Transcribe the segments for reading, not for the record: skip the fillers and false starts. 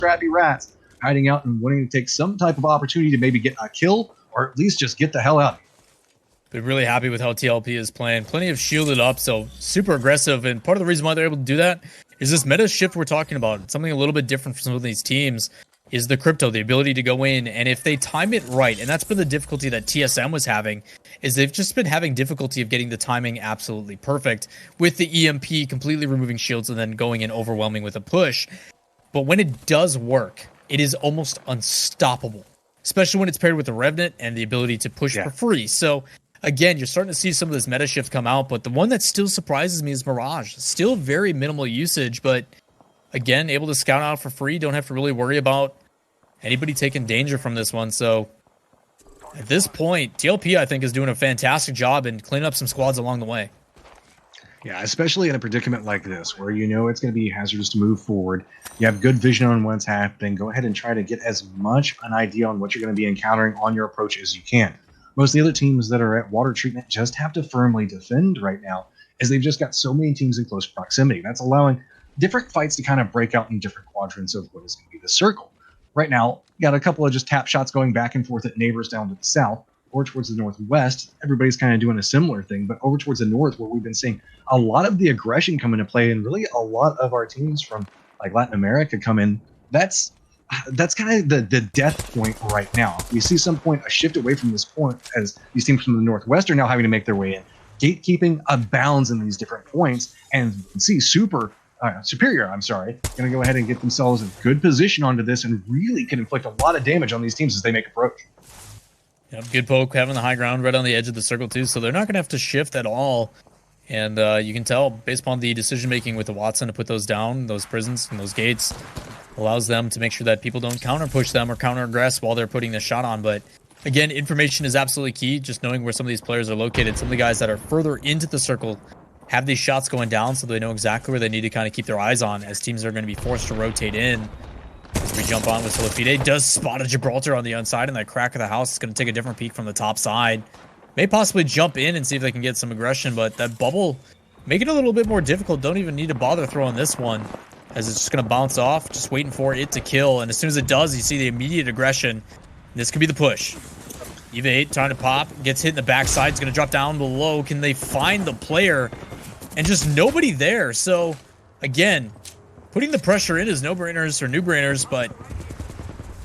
scrappy rats hiding out and wanting to take some type of opportunity to maybe get a kill or at least just get the hell out of here. Been really happy with how TLP is playing. Plenty of shielded up, so super aggressive. And part of the reason why they're able to do that is this meta shift we're talking about. Something a little bit different from some of these teams is the crypto, the ability to go in. And if they time it right, and that's been the difficulty that TSM was having, is they've just been having difficulty of getting the timing absolutely perfect with the EMP completely removing shields and then going in overwhelming with a push. But when it does work, it is almost unstoppable, especially when it's paired with the Revenant and the ability to push for free. So again, you're starting to see some of this meta shift come out, but the one that still surprises me is Mirage. Still very minimal usage, but again, able to scout out for free. Don't have to really worry about anybody taking danger from this one. So at this point, TLP, I think, is doing a fantastic job in cleaning up some squads along the way. Yeah, especially in a predicament like this, where you know it's going to be hazardous to move forward. You have good vision on what's happening. Go ahead and try to get as much an idea on what you're going to be encountering on your approach as you can. Most of the other teams that are at water treatment just have to firmly defend right now, as they've just got so many teams in close proximity. That's allowing different fights to kind of break out in different quadrants of what is going to be the circle. Right now, you got a couple of just tap shots going back and forth at neighbors down to the south or towards the northwest. Everybody's kind of doing a similar thing, but over towards the north, where we've been seeing a lot of the aggression come into play, and really a lot of our teams from like Latin America come in. That's kind of the death point right now. We see some point a shift away from this point as these teams from the northwest are now having to make their way in. Gatekeeping abounds in these different points, and you can see Superior, going to go ahead and get themselves in good position onto this and really can inflict a lot of damage on these teams as they make approach. Yep, good poke, having the high ground right on the edge of the circle too, so they're not going to have to shift at all. And you can tell, based upon the decision-making with the Watson to put those down, those prisons and those gates, allows them to make sure that people don't counter-push them or counter-aggress while they're putting the shot on. But again, information is absolutely key, just knowing where some of these players are located. Some of the guys that are further into the circle have these shots going down so they know exactly where they need to kind of keep their eyes on, as teams are going to be forced to rotate in. As we jump on with Solifide, does spot a Gibraltar on the inside, and that crack of the house is going to take a different peek from the top side. May possibly jump in and see if they can get some aggression, but that bubble make it a little bit more difficult. Don't even need to bother throwing this one, as it's just going to bounce off, just waiting for it to kill. And as soon as it does, you see the immediate aggression. This could be the push. Eva 8 trying to pop, gets hit in the backside, it's going to drop down below. Can they find the player? And just nobody there. So again, putting the pressure in is no-brainers or new-brainers, but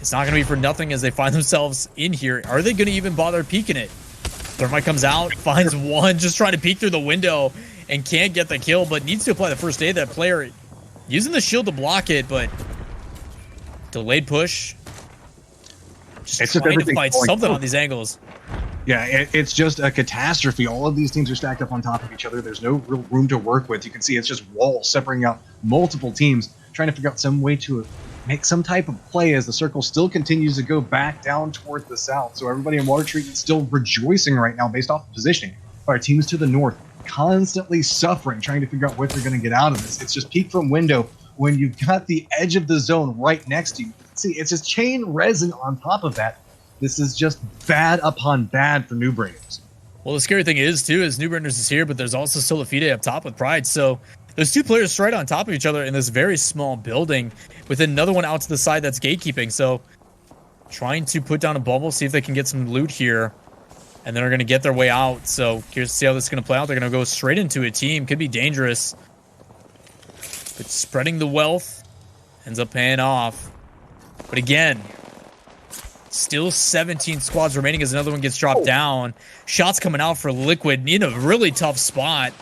it's not going to be for nothing as they find themselves in here. Are they going to even bother peeking it? Thermite comes out, finds one, just trying to peek through the window and can't get the kill, but needs to apply the first aid. That player using the shield to block it, but delayed push. Just trying to fight something on these angles. Yeah, it's just a catastrophe. All of these teams are stacked up on top of each other. There's no real room to work with. You can see it's just walls separating out multiple teams, trying to figure out some way to make some type of play as the circle still continues to go back down towards the south. So everybody in water treatment still rejoicing right now based off of positioning. Our teams to the north constantly suffering, trying to figure out what they're going to get out of this. It's just peek from window when you've got the edge of the zone right next to you. See, it's just chain resin on top of that. This is just bad upon bad for New Brainers. Well, the scary thing is, too, is New Brainers is here, but there's also Solifide up top with Pride. So there's two players right on top of each other in this very small building with another one out to the side that's gatekeeping. So trying to put down a bubble, see if they can get some loot here. And then they're going to get their way out. So curious to see how this is going to play out. They're going to go straight into a team. Could be dangerous. But spreading the wealth ends up paying off. But again, still 17 squads remaining as another one gets dropped down. Shots coming out for Liquid in a really tough spot.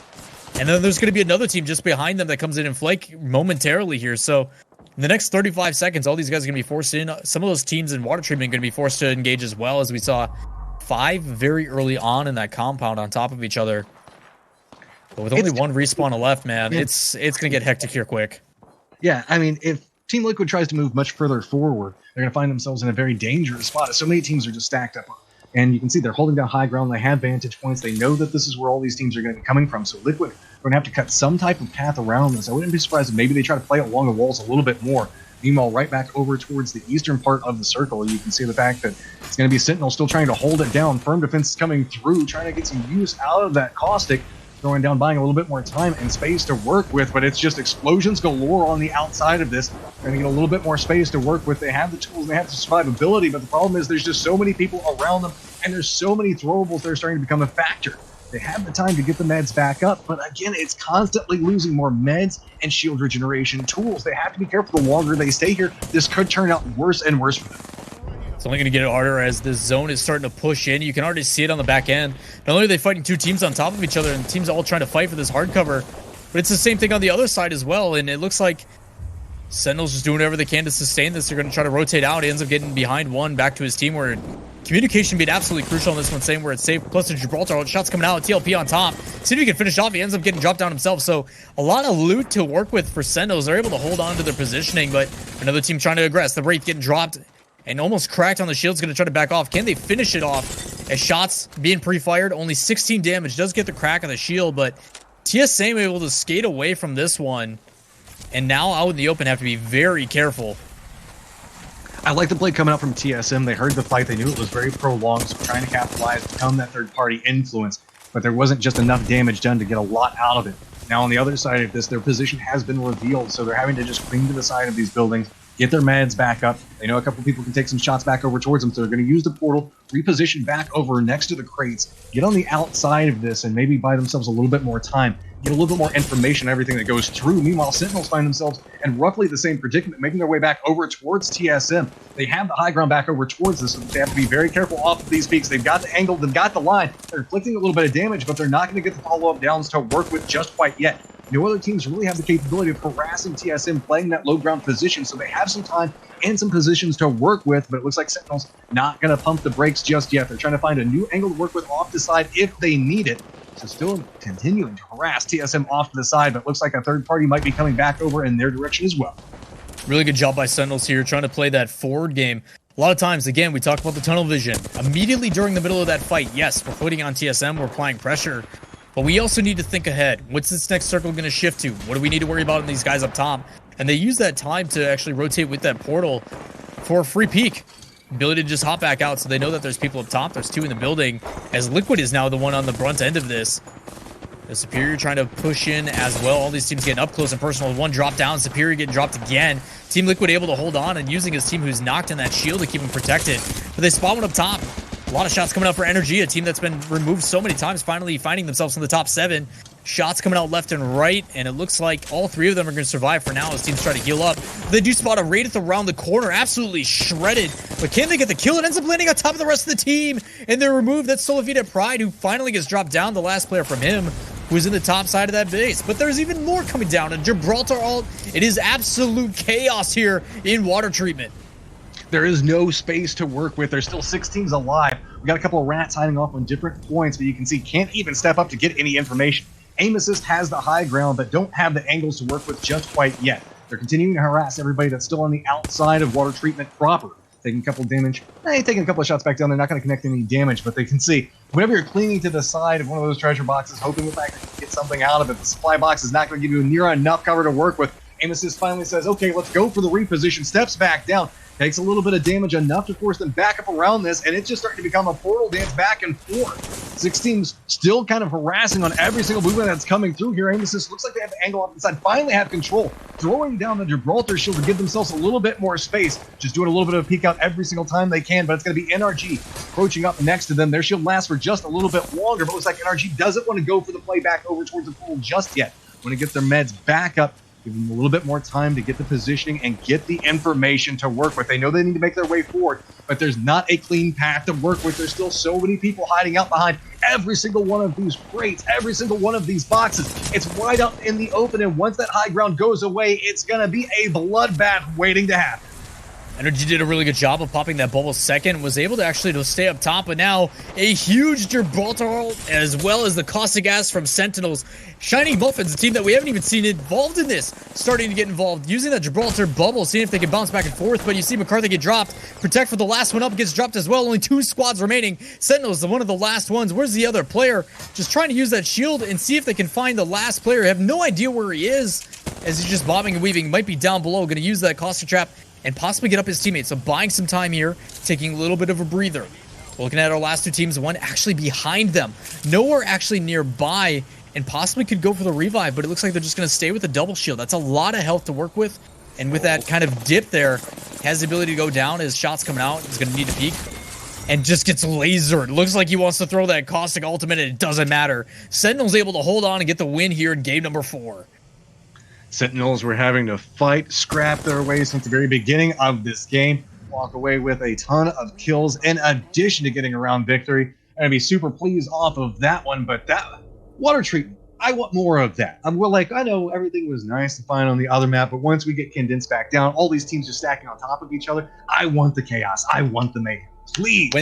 And then there's going to be another team just behind them that comes in and flake momentarily here. So in the next 35 seconds, all these guys are going to be forced in. Some of those teams in water treatment are going to be forced to engage as well, as we saw 5 very early on in that compound on top of each other. But with only one respawn left, man, it's going to get hectic here quick. Yeah, I mean, if Team Liquid tries to move much further forward, they're going to find themselves in a very dangerous spot. So many teams are just stacked up. And you can see they're holding down high ground. They have vantage points. They know that this is where all these teams are going to be coming from. So Liquid are going to have to cut some type of path around this. I wouldn't be surprised if maybe they try to play along the walls a little bit more. Meanwhile, right back over towards the eastern part of the circle, you can see the fact that it's going to be Sentinel still trying to hold it down. Firm defense is coming through, trying to get some use out of that caustic. throwing down, buying a little bit more time and space to work with, but it's just explosions galore on the outside of this. They're going to get a little bit more space to work with. They have the tools, they have the survivability, but the problem is there's just so many people around them, and there's so many throwables that are starting to become a factor. They have the time to get the meds back up, but again, it's constantly losing more meds and shield regeneration tools. They have to be careful the longer they stay here. This could turn out worse and worse for them. It's only going to get harder as this zone is starting to push in. You can already see it on the back end. Not only are they fighting two teams on top of each other, and the teams all trying to fight for this hard cover, but it's the same thing on the other side as well, and it looks like Sentinel's just doing whatever they can to sustain this. They're going to try to rotate out. He ends up getting behind one back to his team, where communication being absolutely crucial on this one, saying where it's safe. Close to Gibraltar, shots coming out, TLP on top. See if he can finish off. He ends up getting dropped down himself. So a lot of loot to work with for Sentinels. They're able to hold on to their positioning, but another team trying to aggress. The Wraith getting dropped and almost cracked on the shield's going to try to back off. Can they finish it off? As shots being pre-fired, only 16 damage. Does get the crack on the shield, but TSM able to skate away from this one. And now out in the open have to be very careful. I like the play coming up from TSM. They heard the fight. They knew it was very prolonged, so trying to capitalize, become that third-party influence. But there wasn't just enough damage done to get a lot out of it. Now, on the other side of this, their position has been revealed, so they're having to just cling to the side of these buildings, get their meds back up. They know a couple people can take some shots back over towards them, so they're going to use the portal, reposition back over next to the crates, get on the outside of this, and maybe buy themselves a little bit more time, get a little bit more information on everything that goes through. Meanwhile, Sentinels find themselves in roughly the same predicament, making their way back over towards TSM. They have the high ground back over towards this, so they have to be very careful off of these peaks. They've got the angle, they've got the line. They're inflicting a little bit of damage, but they're not going to get the follow-up downs to work with just quite yet. No other teams really have the capability of harassing TSM, playing that low ground position, so they have some time and some positions to work with, but it looks like Sentinel's not going to pump the brakes just yet. They're trying to find a new angle to work with off the side if they need it. So still continuing to harass TSM off to the side, but it looks like a third party might be coming back over in their direction as well. Really good job by Sentinels here, trying to play that forward game. A lot of times, again, we talk about the tunnel vision. Immediately during the middle of that fight, yes, we're putting on TSM, we're applying pressure, but we also need to think ahead. What's this next circle going to shift to? What do we need to worry about in these guys up top? And they use that time to actually rotate with that portal for a free peek. Ability to just hop back out, so they know that there's people up top. There's two in the building, as Liquid is now the one on the brunt end of this. The Superior trying to push in as well. All these teams getting up close and personal. One drop down, Superior getting dropped again. Team Liquid able to hold on and using his team who's knocked in that shield to keep him protected. But they spot one up top. A lot of shots coming out for Energy, a team that's been removed so many times, finally finding themselves in the top 7. Shots coming out left and right, and it looks like all three of them are going to survive for now as teams try to heal up. They do spot a Wraith around the corner, absolutely shredded, but can they get the kill? It ends up landing on top of the rest of the team, and they're removed. That's Solivita Pride, who finally gets dropped down, the last player from him, who's in the top side of that base. But there's even more coming down, and Gibraltar ult, it is absolute chaos here in water treatment. There is no space to work with. There's still 6 teams alive. We got a couple of rats hiding off on different points, but you can see can't even step up to get any information. Aim Assist has the high ground, but don't have the angles to work with just quite yet. They're continuing to harass everybody that's still on the outside of water treatment proper. Taking a couple of damage, taking a couple of shots back down. They're not going to connect any damage, but they can see whenever you're clinging to the side of one of those treasure boxes, hoping that you can get something out of it, the supply box is not going to give you near enough cover to work with. Aim Assist finally says, okay, let's go for the reposition, steps back down, takes a little bit of damage, enough to force them back up around this, and it's just starting to become a portal dance back and forth. 6 teams still kind of harassing on every single movement that's coming through here. Aim Assist looks like they have the angle off the side, finally have control, throwing down the Gibraltar shield to give themselves a little bit more space, just doing a little bit of a peek out every single time they can, but it's going to be NRG approaching up next to them. Their shield lasts for just a little bit longer, but it looks like NRG doesn't want to go for the play back over towards the portal just yet. Want to get their meds back up, give them a little bit more time to get the positioning and get the information to work with. They know they need to make their way forward, but there's not a clean path to work with. There's still so many people hiding out behind every single one of these crates, every single one of these boxes. It's wide out in the open, and once that high ground goes away, it's going to be a bloodbath waiting to happen. Energy did a really good job of popping that bubble second, was able to actually to stay up top, but now a huge Gibraltar ult, as well as the caustic gas from Sentinels. Shining Muffins, a team that we haven't even seen involved in this, starting to get involved, using that Gibraltar bubble, seeing if they can bounce back and forth, but you see McCarthy get dropped. Protect for the last one up gets dropped as well. Only 2 squads remaining. Sentinels, one of the last ones. Where's the other player? Just trying to use that shield and see if they can find the last player. I have no idea where he is, as he's just bobbing and weaving. Might be down below, going to use that caustic trap and possibly get up his teammates. So buying some time here, taking a little bit of a breather. Looking at our last 2 teams, one actually behind them. Nowhere actually nearby and possibly could go for the revive, but it looks like they're just going to stay with the double shield. That's a lot of health to work with, and with that kind of dip there, has the ability to go down as shots coming out. He's going to need to peek, and just gets lasered. Looks like he wants to throw that caustic ultimate, and it doesn't matter. Sentinel's able to hold on and get the win here in game number 4. Sentinels were having to fight, scrap their way since the very beginning of this game. Walk away with a ton of kills in addition to getting around victory. And I'd be super pleased off of that one, but that water treatment, I want more of that. We're like, I know everything was nice and fine on the other map, but once we get condensed back down, all these teams are stacking on top of each other. I want the chaos. I want the mayhem. Please.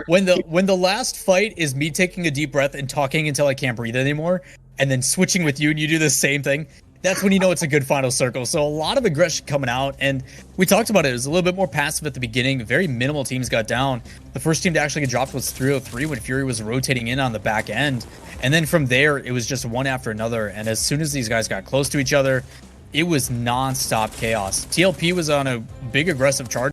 When the last fight is me taking a deep breath and talking until I can't breathe anymore, and then switching with you and you do the same thing, that's when you know it's a good final circle. So a lot of aggression coming out, and we talked about it. It was a little bit more passive at the beginning. Very minimal teams got down. The first team to actually get dropped was 303 when Fury was rotating in on the back end. And then from there, it was just one after another. And as soon as these guys got close to each other, it was non-stop chaos. TLP was on a big aggressive charge.